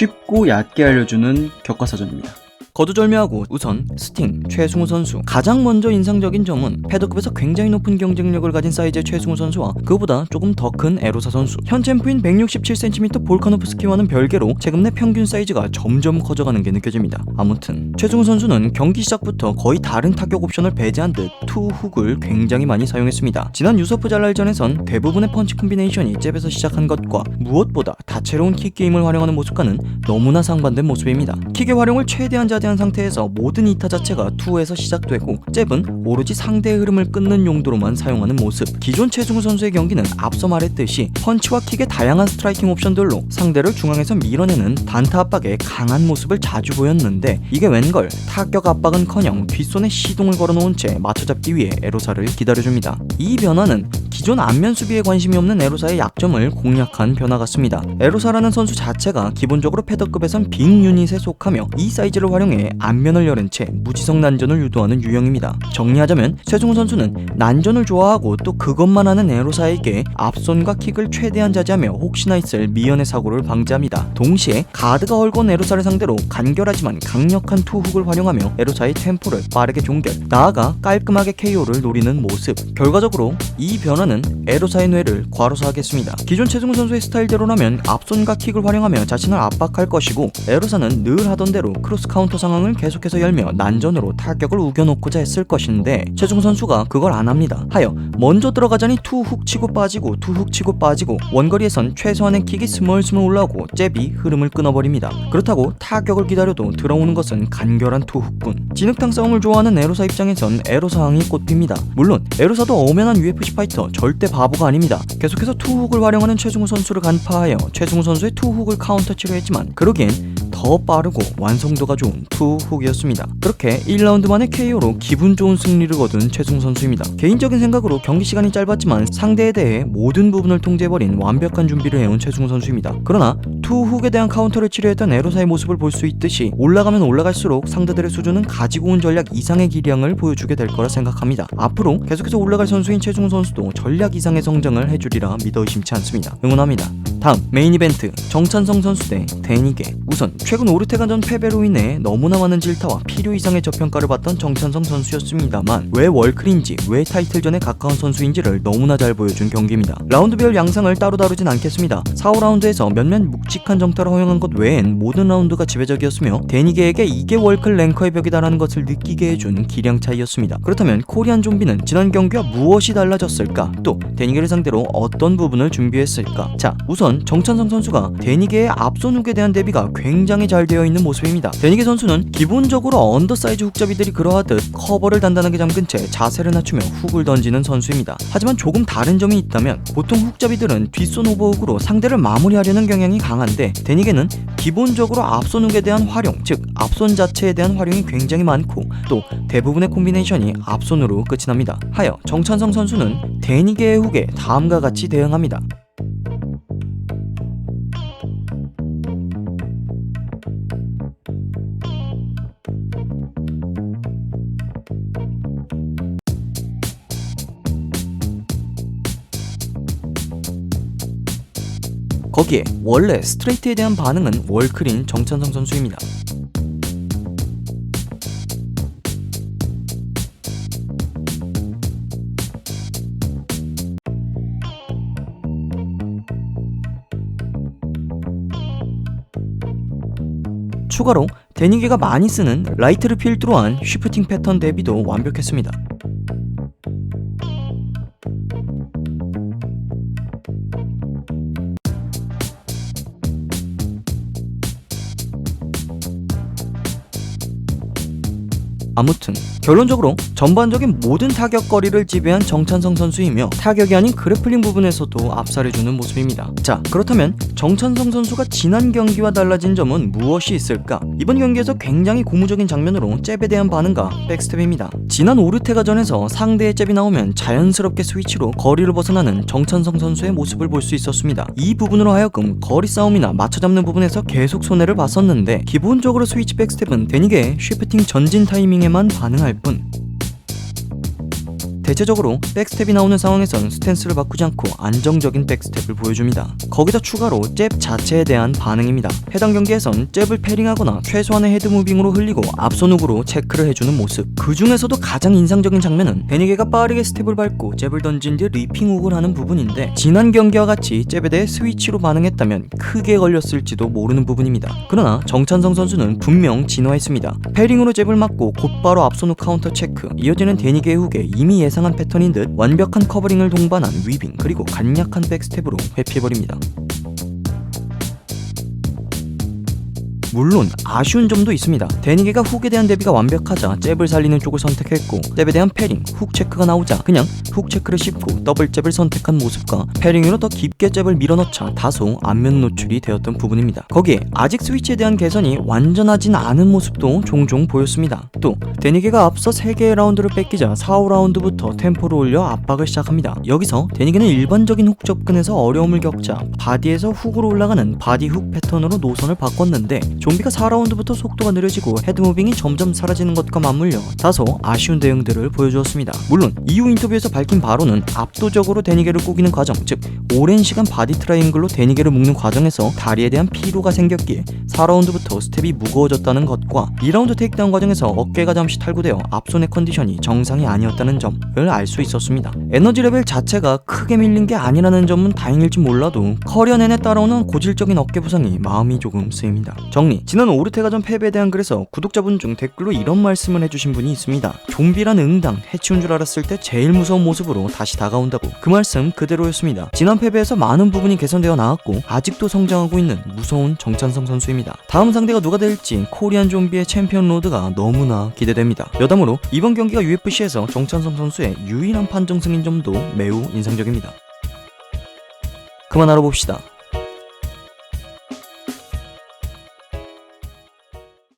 쉽고 얕게 알려주는 교과서전입니다. 거두절미하고 우선 스팅, 최승우 선수. 가장 먼저 인상적인 점은 패더급에서 굉장히 높은 경쟁력을 가진 사이즈의 최승우 선수와 그보다 조금 더 큰 에로사 선수. 현 챔프인 167cm 볼카노프스키와는 별개로 최근 내 평균 사이즈가 점점 커져가는 게 느껴집니다. 아무튼 최승우 선수는 경기 시작부터 거의 다른 타격 옵션을 배제한 듯 투훅을 굉장히 많이 사용했습니다. 지난 유서프 잘랄전에선 대부분의 펀치 콤비네이션이 잽에서 시작한 것과 무엇보다 다채로운 킥 게임을 활용하는 모습과는 너무나 상반된 모습입니다. 킥의 활용을 최대한 자제한 상태에서 모든 이타 자체가 투에서 시작되고 잽은 오로지 상대의 흐름을 끊는 용도로만 사용하는 모습. 기존 최승우 선수의 경기는 앞서 말했듯이 펀치와 킥의 다양한 스트라이킹 옵션들로 상대를 중앙에서 밀어내는 단타 압박의 강한 모습을 자주 보였는데 이게 웬걸 타격 압박은커녕 뒷손에 시동을 걸어놓은 채 맞춰잡기 위해 에로사를 기다려줍니다. 이 변화는 기존 안면 수비에 관심이 없는 에로사의 약점을 공략한 변화 같습니다. 에로사라는 선수 자체가 기본적으로 패더급에선 빅 유닛에 속하며 이 사이즈를 활용해 안면을 여는 채 무지성 난전을 유도하는 유형입니다. 정리하자면 최승우 선수는 난전을 좋아하고 또 그것만 하는 에로사에게 앞손과 킥을 최대한 자제하며 혹시나 있을 미연의 사고를 방지합니다. 동시에 가드가 헐거운 에로사를 상대로 간결하지만 강력한 투훅을 활용하며 에로사의 템포를 빠르게 종결, 나아가 깔끔하게 KO를 노리는 모습. 결과적으로 이 변화는 에로사의 뇌를 과로사하겠습니다. 기존 최승우 선수의 스타일대로라면 앞손과 킥을 활용하며 자신을 압박할 것이고 에로사는 늘 하던 대로 크로스 카운터 상황을 계속해서 열며 난전으로 타격을 우겨놓고자 했을 것인데 최승우 선수가 그걸 안합니다. 하여 먼저 들어가자니 투훅 치고 빠지고 투훅 치고 빠지고 원거리에선 최소한의 킥이 스멀스멀 올라오고 잽이 흐름을 끊어버립니다. 그렇다고 타격을 기다려도 들어오는 것은 간결한 투훅뿐. 진흙탕 싸움을 좋아하는 에로사 입장에선 에로사항이 꽃핍니다. 물론 에로사도 엄연한 UFC 파이터, 절대 바보가 아닙니다. 계속해서 투훅을 활용하는 최승우 선수를 간파하여 최승우 선수의 투훅을 카운터치려 했지만 그러기엔 더 빠르고 완성도가 좋은 투훅이었습니다. 그렇게 1라운드 만에 KO로 기분 좋은 승리를 거둔 최승우 선수입니다. 개인적인 생각으로 경기 시간이 짧았지만 상대에 대해 모든 부분을 통제해버린 완벽한 준비를 해온 최승우 선수입니다. 그러나 투훅에 대한 카운터를 치료했던 에로사의 모습을 볼 수 있듯이 올라가면 올라갈수록 상대들의 수준은 가지고 온 전략 이상의 기량을 보여주게 될 거라 생각합니다. 앞으로 계속해서 올라갈 선수인 최승우 선수도 전략 이상의 성장을 해주리라 믿어 의심치 않습니다. 응원합니다. 다음 메인 이벤트 정찬성 선수 대 데니게. 우선 최근 오르테간전 패배로 인해 너무나 많은 질타와 필요 이상의 저평가를 받던 정찬성 선수였습니다만 왜 월클인지 왜 타이틀전에 가까운 선수인지를 너무나 잘 보여준 경기입니다. 라운드별 양상을 따로 다루진 않겠습니다. 4, 5라운드에서 몇몇 묵직한 정타를 허용한 것 외엔 모든 라운드가 지배적이었으며 데니게에게 이게 월클 랭커의 벽이다라는 것을 느끼게 해준 기량 차이였습니다. 그렇다면 코리안 좀비는 지난 경기와 무엇이 달라졌을까? 또 데니게를 상대로 어떤 부분을 준비했을까? 자, 우선 정찬성 선수가 데니게의 앞손 훅에 대한 대비가 굉장히 잘 되어 있는 모습입니다. 데니게 선수는 기본적으로 언더사이즈 훅잡이들이 그러하듯 커버를 단단하게 잠근 채 자세를 낮추며 훅을 던지는 선수입니다. 하지만 조금 다른 점이 있다면 보통 훅잡이들은 뒷손 오버훅으로 상대를 마무리하려는 경향이 강한데 데니게는 기본적으로 앞손 훅에 대한 활용, 즉 앞손 자체에 대한 활용이 굉장히 많고 또 대부분의 콤비네이션이 앞손으로 끝이 납니다. 하여 정찬성 선수는 데니게의 훅에 다음과 같이 대응합니다. 거기에 원래 스트레이트에 대한 반응은 월클인 정찬성 선수입니다. 추가로 데니게가 많이 쓰는 라이트를 필두로 한 쉬프팅 패턴 대비도 완벽했습니다. 아무튼 결론적으로 전반적인 모든 타격거리를 지배한 정찬성 선수이며 타격이 아닌 그래플링 부분에서도 압살해주는 모습입니다. 자, 그렇다면 정찬성 선수가 지난 경기와 달라진 점은 무엇이 있을까? 이번 경기에서 굉장히 고무적인 장면으로 잽에 대한 반응과 백스텝입니다. 지난 오르테가전에서 상대의 잽이 나오면 자연스럽게 스위치로 거리를 벗어나는 정찬성 선수의 모습을 볼 수 있었습니다. 이 부분으로 하여금 거리 싸움이나 맞춰잡는 부분에서 계속 손해를 봤었는데 기본적으로 스위치 백스텝은 데니게의 쉬프팅 전진 타이밍에만 반응할 뿐 대체적으로 백스텝이 나오는 상황에선 스탠스를 바꾸지 않고 안정적인 백스텝을 보여줍니다. 거기다 추가로 잽 자체에 대한 반응입니다. 해당 경기에선 잽을 패링하거나 최소한의 헤드무빙으로 흘리고 앞손 훅으로 체크를 해주는 모습. 그 중에서도 가장 인상적인 장면은 데니게가 빠르게 스텝을 밟고 잽을 던진 뒤 리핑 훅을 하는 부분인데, 지난 경기와 같이 잽에 대해 스위치로 반응했다면 크게 걸렸을지도 모르는 부분입니다. 그러나 정찬성 선수는 분명 진화했습니다. 패링으로 잽을 맞고 곧바로 앞손 훅 카운터 체크, 이어지는 데니게의 훅에 이미 예상한 패턴인 듯 완벽한 커버링을 동반한 위빙, 그리고 간략한 백스텝으로 회피해버립니다. 물론 아쉬운 점도 있습니다. 데니게가 훅에 대한 대비가 완벽하자 잽을 살리는 쪽을 선택했고, 잽에 대한 패링, 훅 체크가 나오자 그냥 훅 체크를 씹고 더블 잽을 선택한 모습과 패링으로 더 깊게 잽을 밀어넣자 다소 안면 노출이 되었던 부분입니다. 거기에 아직 스위치에 대한 개선이 완전하진 않은 모습도 종종 보였습니다. 또 데니게가 앞서 3개의 라운드를 뺏기자 4, 5라운드부터 템포를 올려 압박을 시작합니다. 여기서 데니게는 일반적인 훅 접근에서 어려움을 겪자 바디에서 훅으로 올라가는 바디 훅 패턴으로 노선을 바꿨는데, 좀비가 4라운드부터 속도가 느려지고 헤드무빙이 점점 사라지는 것과 맞물려 다소 아쉬운 대응들을 보여주었습니다. 물론 이후 인터뷰에서 밝힌 바로는 압도적으로 데니게를 꾸기는 과정, 즉 오랜 시간 바디 트라이앵글로 데니게를 묶는 과정에서 다리에 대한 피로가 생겼기에 4라운드부터 스텝이 무거워졌다는 것과 2라운드 테이크다운 과정에서 어깨가 잠시 탈구되어 앞손의 컨디션이 정상이 아니었다는 점을 알 수 있었습니다. 에너지 레벨 자체가 크게 밀린 게 아니라는 점은 다행일지 몰라도 커리어 내내 따라오는 고질적인 어깨 부상이 마음이 조금 쓰입니다. 지난 오르테가전 패배에 대한 글에서 구독자분 중 댓글로 이런 말씀을 해주신 분이 있습니다. 좀비란 응당, 해치운 줄 알았을 때 제일 무서운 모습으로 다시 다가온다고. 그 말씀 그대로였습니다. 지난 패배에서 많은 부분이 개선되어 나왔고 아직도 성장하고 있는 무서운 정찬성 선수입니다. 다음 상대가 누가 될지 코리안 좀비의 챔피언 로드가 너무나 기대됩니다. 여담으로 이번 경기가 UFC에서 정찬성 선수의 유일한 판정 승인 점도 매우 인상적입니다. 그만 알아봅시다.